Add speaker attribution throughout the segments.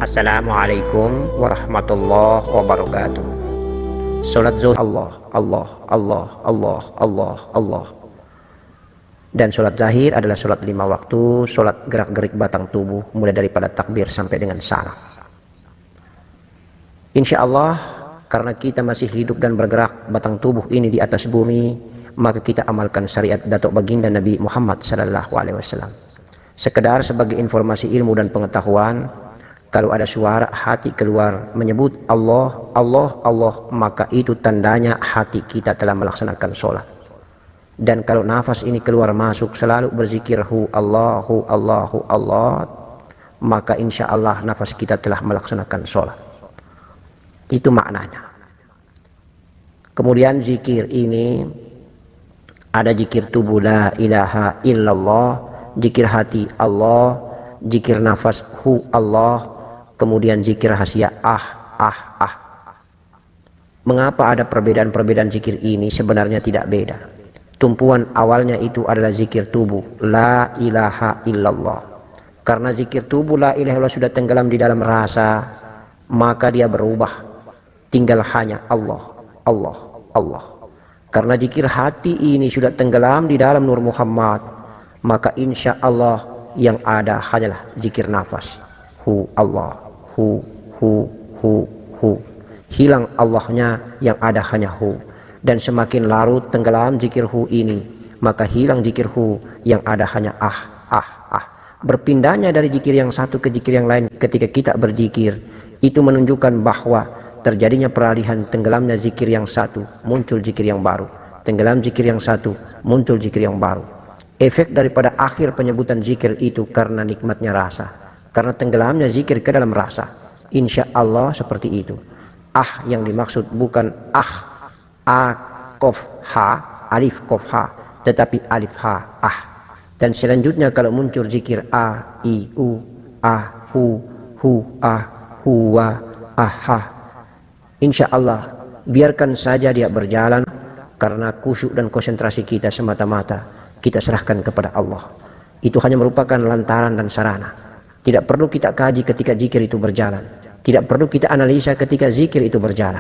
Speaker 1: Assalamualaikum warahmatullahi wabarakatuh. Salat zuhur Allah, Allah, Allah, Allah, Allah, Allah. Dan salat zahir adalah salat 5 waktu, salat gerak-gerik batang tubuh mulai daripada takbir sampai dengan salam. Insya Allah, karena kita masih hidup dan bergerak batang tubuh ini di atas bumi, maka kita amalkan syariat Datuk Baginda Nabi Muhammad SAW. Sekedar sebagai informasi ilmu dan pengetahuan, kalau ada suara hati keluar menyebut Allah, Allah, Allah, maka itu tandanya hati kita telah melaksanakan sholat. Dan kalau nafas ini keluar masuk selalu berzikir hu Allahu, Allahu, Allah, maka insya Allah nafas kita telah melaksanakan sholat. Itu maknanya. Kemudian zikir ini ada zikir tubuh la ilaha illallah, zikir hati Allah, zikir nafas hu Allah, kemudian zikir rahasia ah. Mengapa ada perbedaan-perbedaan zikir ini? Sebenarnya tidak beda. Tumpuan awalnya itu adalah zikir tubuh la ilaha illallah. Karena zikir tubuh la ilaha illallah sudah tenggelam di dalam rasa, maka dia berubah, tinggal hanya Allah, Allah, Allah. Karena zikir hati ini sudah tenggelam di dalam nur Muhammad, maka insya Allah yang ada hanyalah zikir nafas hu Allah, hu. Hilang Allahnya, yang ada hanya hu. Dan semakin larut tenggelam zikir hu ini, maka hilang zikir hu, yang ada hanya ah. Berpindahnya dari zikir yang satu ke zikir yang lain ketika kita berzikir, itu menunjukkan bahwa terjadinya peralihan, tenggelamnya zikir yang satu, muncul zikir yang baru. Tenggelam zikir yang satu, muncul zikir yang baru. Efek daripada akhir penyebutan zikir itu karena nikmatnya rasa. Karena tenggelamnya zikir ke dalam rasa. Insya Allah seperti itu. Ah yang dimaksud bukan kof ha, alif kof ha, tetapi alif ha, ah. Dan selanjutnya kalau muncul zikir a, i, u, ah, hu, ah, huwa, ha. Insya Allah biarkan saja dia berjalan, karena khusyuk dan konsentrasi kita semata-mata kita serahkan kepada Allah. Itu hanya merupakan lantaran dan sarana. Tidak perlu kita kaji ketika zikir itu berjalan. Tidak perlu kita analisa ketika zikir itu berjalan.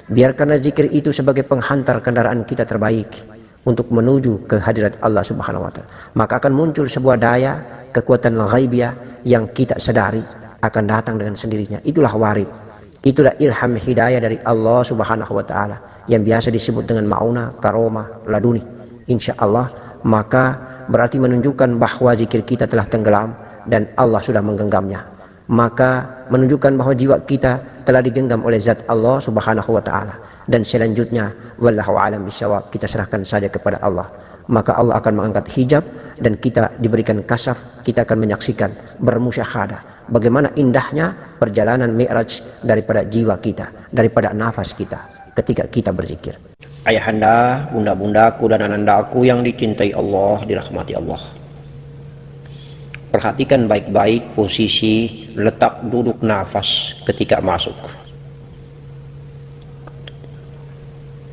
Speaker 1: Biarkanlah zikir itu sebagai penghantar kendaraan kita terbaik untuk menuju ke hadirat Allah Subhanahu wa Ta'ala. Maka akan muncul sebuah daya, kekuatan ghaibiyah yang kita sadari akan datang dengan sendirinya. Itulah warid. Itulah ilham hidayah dari Allah Subhanahu wa Ta'ala yang biasa disebut dengan mauna, karomah, laduni. Insya Allah, maka berarti menunjukkan bahwa zikir kita telah tenggelam dan Allah sudah menggenggamnya. Maka menunjukkan bahwa jiwa kita telah digenggam oleh zat Allah Subhanahu wa Ta'ala. Dan selanjutnya wallahu a'lam bishawab, kita serahkan saja kepada Allah. Maka Allah akan mengangkat hijab dan kita diberikan kasaf. Kita akan menyaksikan, bermusyahadah bagaimana indahnya perjalanan mi'raj daripada jiwa kita, daripada nafas kita ketika kita berzikir. Ayahanda, bunda-bundaku dan anandaku yang dicintai Allah, dirahmati Allah. Perhatikan baik-baik posisi letak duduk nafas ketika masuk.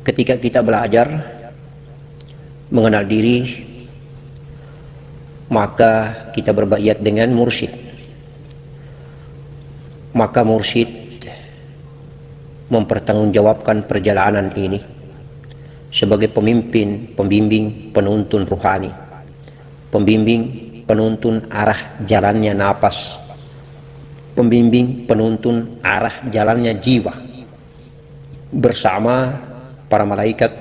Speaker 1: Ketika kita belajar mengenal diri, maka kita berbaiat dengan mursyid. Maka mursyid mempertanggungjawabkan perjalanan ini sebagai pemimpin, pembimbing, penuntun ruhani, pembimbing, penuntun arah jalannya napas, pembimbing, penuntun arah jalannya jiwa, bersama para malaikat,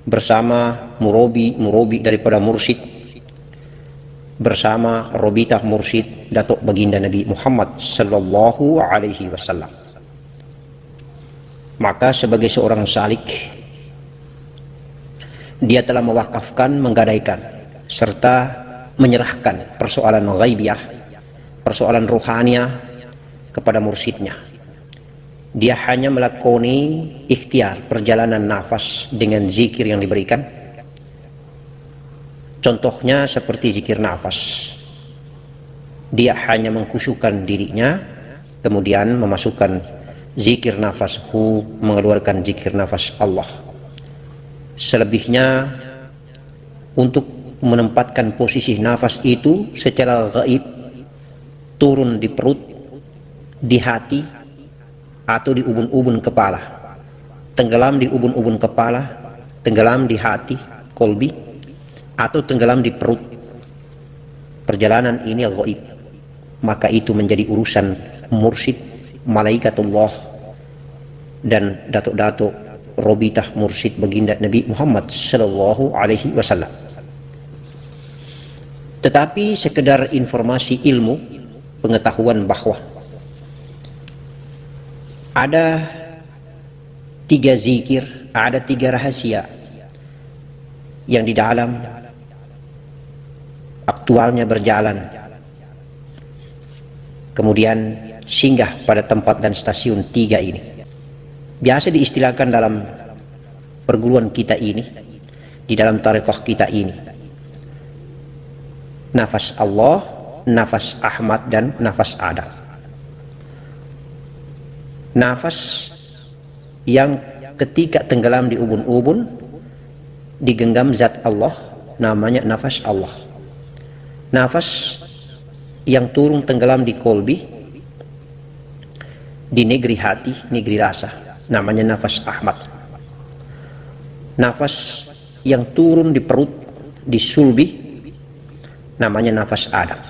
Speaker 1: bersama murobi daripada mursyid, bersama robitah mursyid Datuk Baginda Nabi Muhammad sallallahu alaihi wasallam. Maka sebagai seorang salik, dia telah mewakafkan, menggadaikan, serta menyerahkan persoalan ghaibiyah, persoalan ruhaniah kepada mursyidnya. Dia hanya melakoni ikhtiar perjalanan nafas dengan zikir yang diberikan. Contohnya seperti zikir nafas. Dia hanya mengkhusyukkan dirinya, kemudian memasukkan zikir nafas hu, mengeluarkan zikir nafas Allah. Selebihnya untuk menempatkan posisi nafas itu secara gaib, turun di perut, di hati atau di ubun-ubun kepala, tenggelam di ubun-ubun kepala, tenggelam di hati, kolbi, atau tenggelam di perut. Perjalanan ini al-ghaib, maka itu menjadi urusan mursyid, malaikatullah, dan datuk-datuk robitah mursyid baginda Nabi Muhammad sallallahu alaihi wasallam. Tetapi sekedar informasi ilmu, pengetahuan bahwa ada 3 zikir, ada 3 rahasia yang di dalam aktualnya berjalan, kemudian singgah pada tempat dan stasiun 3 ini. Biasa diistilahkan dalam perguruan kita ini, di dalam tarekat kita ini, nafas Allah, nafas Ahmad, dan nafas Adam. Nafas yang ketika tenggelam di ubun-ubun digenggam zat Allah, namanya nafas Allah. Nafas yang turun tenggelam di kolbi, di negeri hati, negeri rasa, namanya nafas Ahmad. Nafas yang turun di perut, di sulbi, namanya nafas Adam.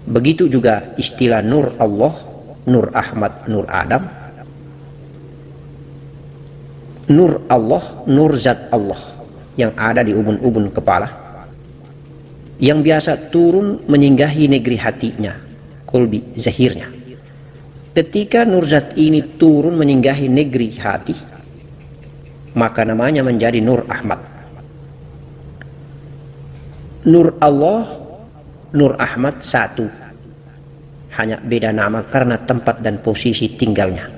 Speaker 1: Begitu juga istilah nur Allah, nur Ahmad, nur Adam. Nur Allah, nur zat Allah yang ada di ubun-ubun kepala, yang biasa turun menyinggahi negeri hatinya, kolbi, zahirnya. Ketika nur zat ini turun menyinggahi negeri hati, maka namanya menjadi nur Ahmad. Nur Allah, nur Ahmad satu, hanya beda nama karena tempat dan posisi tinggalnya.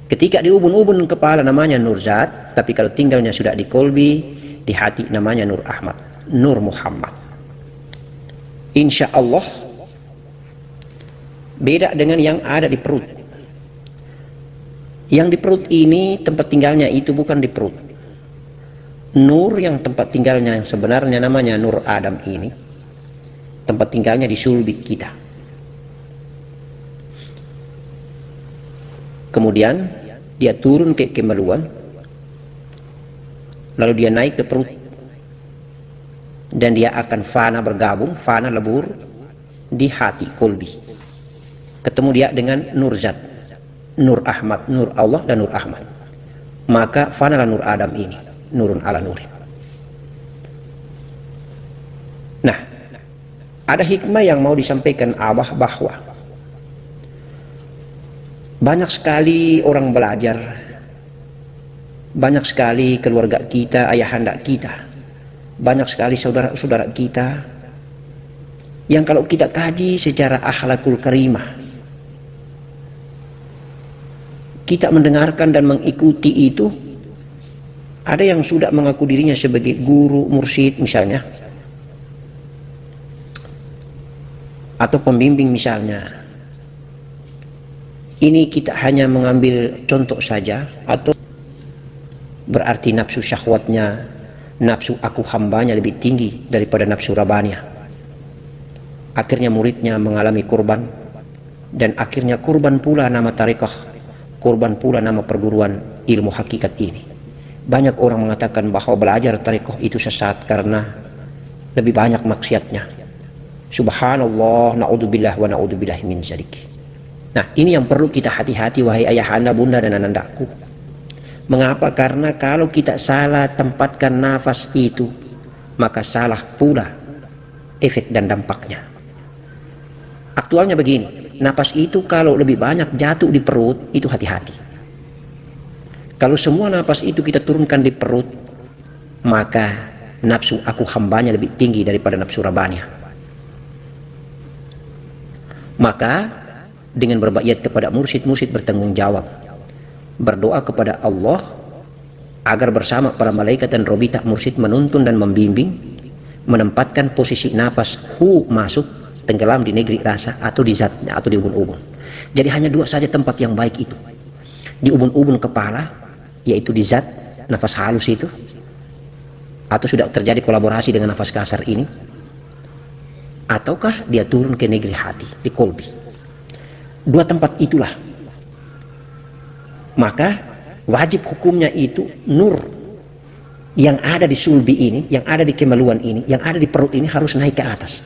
Speaker 1: Ketika di ubun-ubun kepala namanya nur zat, tapi kalau tinggalnya sudah di kolbi, di hati namanya nur Ahmad, nur Muhammad. Insya Allah beda dengan yang ada di perut. Yang di perut ini tempat tinggalnya itu bukan di perut. Nur yang tempat tinggalnya yang sebenarnya namanya nur Adam ini, tempat tinggalnya di sulbi kita. Kemudian dia turun ke kemaluan, lalu dia naik ke perut, dan dia akan fana bergabung, fana lebur di hati, kolbi. Ketemu dia dengan nur zat, nur Ahmad, nur Allah dan nur Ahmad. Maka fanalah nur Adam ini, nurun ala nurin. Nah, ada hikmah yang mau disampaikan Abah bahwa banyak sekali orang belajar, banyak sekali keluarga kita, ayahanda kita, banyak sekali saudara-saudara kita yang kalau kita kaji secara akhlakul karimah, kita mendengarkan dan mengikuti itu, ada yang sudah mengaku dirinya sebagai guru, mursyid misalnya, atau pembimbing misalnya. Ini kita hanya mengambil contoh saja, atau berarti nafsu syahwatnya, nafsu aku hambanya lebih tinggi daripada nafsu rabbaniyah. Akhirnya muridnya mengalami kurban, dan akhirnya kurban pula nama tarekah, kurban pula nama perguruan ilmu hakikat ini. Banyak orang mengatakan bahwa belajar tarekah itu sesat karena lebih banyak maksiatnya. Subhanallah, na'udzubillah wa na'udzubillah min dzalik. Nah, ini yang perlu kita hati-hati wahai ayahanda, bunda, dan anandaku. Mengapa? Karena kalau kita salah tempatkan nafas itu, maka salah pula efek dan dampaknya. Aktualnya begini, nafas itu kalau lebih banyak jatuh di perut, itu hati-hati. Kalau semua nafas itu kita turunkan di perut, maka nafsu aku hambanya lebih tinggi daripada nafsu rabbaniyah. Maka dengan berbaiat kepada mursyid-mursyid bertanggung jawab, berdoa kepada Allah agar bersama para malaikat dan robita mursyid menuntun dan membimbing, menempatkan posisi nafas hu masuk tenggelam di negeri rasa atau di zatnya atau di ubun-ubun. Jadi hanya 2 saja tempat yang baik itu, di ubun-ubun kepala, yaitu di zat nafas halus itu, atau sudah terjadi kolaborasi dengan nafas kasar ini, ataukah dia turun ke negeri hati, di kolbi. Dua tempat itulah. Maka wajib hukumnya itu nur yang ada di sulbi ini, yang ada di kemaluan ini, yang ada di perut ini harus naik ke atas.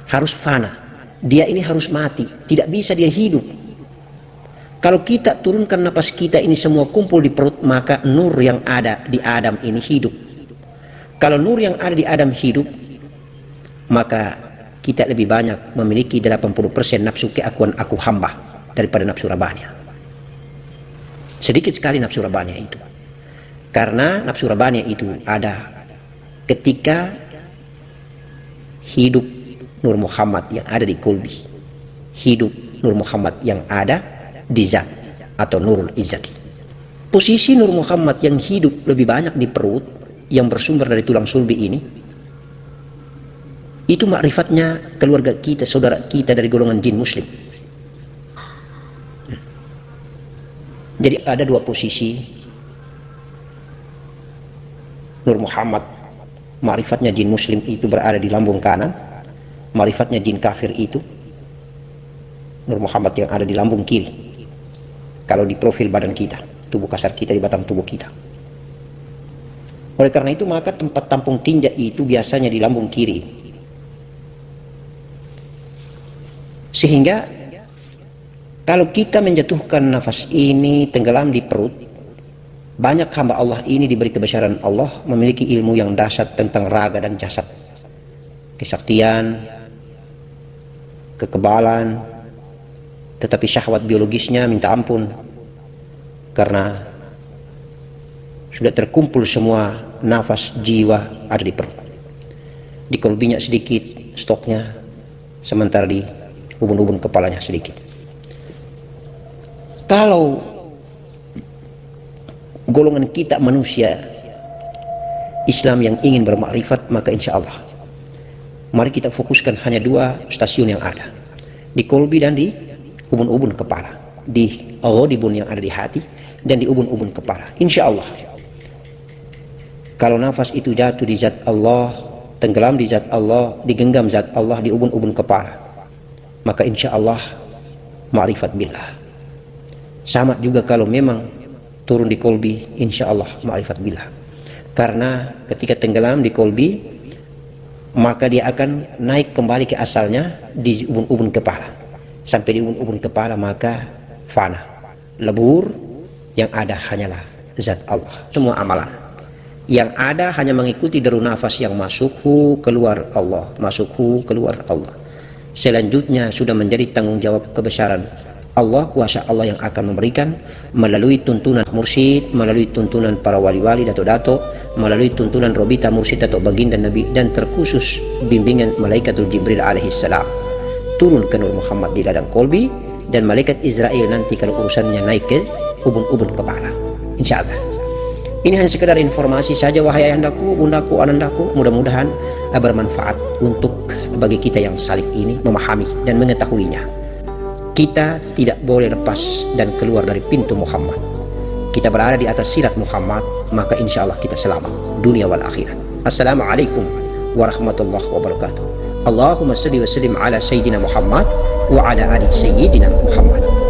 Speaker 1: Harus fana. Dia ini harus mati. Tidak bisa dia hidup. Kalau kita turunkan napas kita ini semua kumpul di perut, maka nur yang ada di Adam ini hidup. Kalau nur yang ada di Adam hidup, maka kita lebih banyak memiliki 80% nafsu keakuan aku hamba daripada nafsu rabania. Sedikit sekali nafsu rabania itu. Karena nafsu rabania itu ada ketika hidup Nur Muhammad yang ada di kolbi, hidup Nur Muhammad yang ada di zat atau Nurul Izzati. Posisi Nur Muhammad yang hidup lebih banyak di perut, yang bersumber dari tulang sulbi ini, itu makrifatnya keluarga kita, saudara kita dari golongan jin muslim. Jadi ada dua posisi Nur Muhammad, makrifatnya jin muslim itu berada di lambung kanan, makrifatnya jin kafir itu Nur Muhammad yang ada di lambung kiri. Kalau di profil badan kita, tubuh kasar kita, di batang tubuh kita. Oleh karena itu maka tempat tampung tinja itu biasanya di lambung kiri. Sehingga kalau kita menjatuhkan nafas ini tenggelam di perut, banyak hamba Allah ini diberi kebesaran Allah memiliki ilmu yang dahsyat tentang raga dan jasad. Kesaktian, kekebalan, tetapi syahwat biologisnya minta ampun. Karena sudah terkumpul semua nafas jiwa ada di perut. Di kolbinya sedikit stoknya, sementara di ubun-ubun kepalanya sedikit. Kalau golongan kita manusia Islam yang ingin bermakrifat, maka insya Allah mari kita fokuskan hanya dua stasiun yang ada, di kolbi dan di ubun-ubun kepala, di ghodibun yang ada di hati dan di ubun-ubun kepala. Insya Allah kalau nafas itu jatuh di zat Allah, tenggelam di zat Allah, digenggam zat Allah di ubun-ubun kepala, maka insya Allah ma'rifat billah. Sama juga kalau memang turun di kolbi, insya Allah ma'rifat billah. Karena ketika tenggelam di kolbi, maka dia akan naik kembali ke asalnya di ubun-ubun kepala. Sampai di ubun-ubun kepala maka fana, lebur, yang ada hanyalah zat Allah. Semua amalan yang ada hanya mengikuti deru nafas yang masuk hu keluar Allah, masuk hu keluar Allah. Selanjutnya sudah menjadi tanggung jawab kebesaran Allah, kuasa Allah yang akan memberikan melalui tuntunan mursyid, melalui tuntunan para wali-wali, dato-dato, melalui tuntunan Robita mursyid atau baginda Nabi, dan terkhusus bimbingan Malaikatul Jibril alaihissalam turun ke Nur Muhammad di ladang kolbi, dan malaikat Israel nanti kalau urusannya naik ke ubun-ubun kepala. Insya Allah. Ini hanya sekedar informasi saja wahai ayahandaku, bundaku, anandaku. Mudah-mudahan bermanfaat untuk bagi kita yang salib ini memahami dan mengetahuinya. Kita tidak boleh lepas dan keluar dari pintu Muhammad. Kita berada di atas sirat Muhammad, maka insya Allah kita selamat dunia wal akhirat. Assalamualaikum warahmatullahi wabarakatuh. Allahumma salli wa sallim ala Sayyidina Muhammad wa ala ali Sayyidina Muhammad.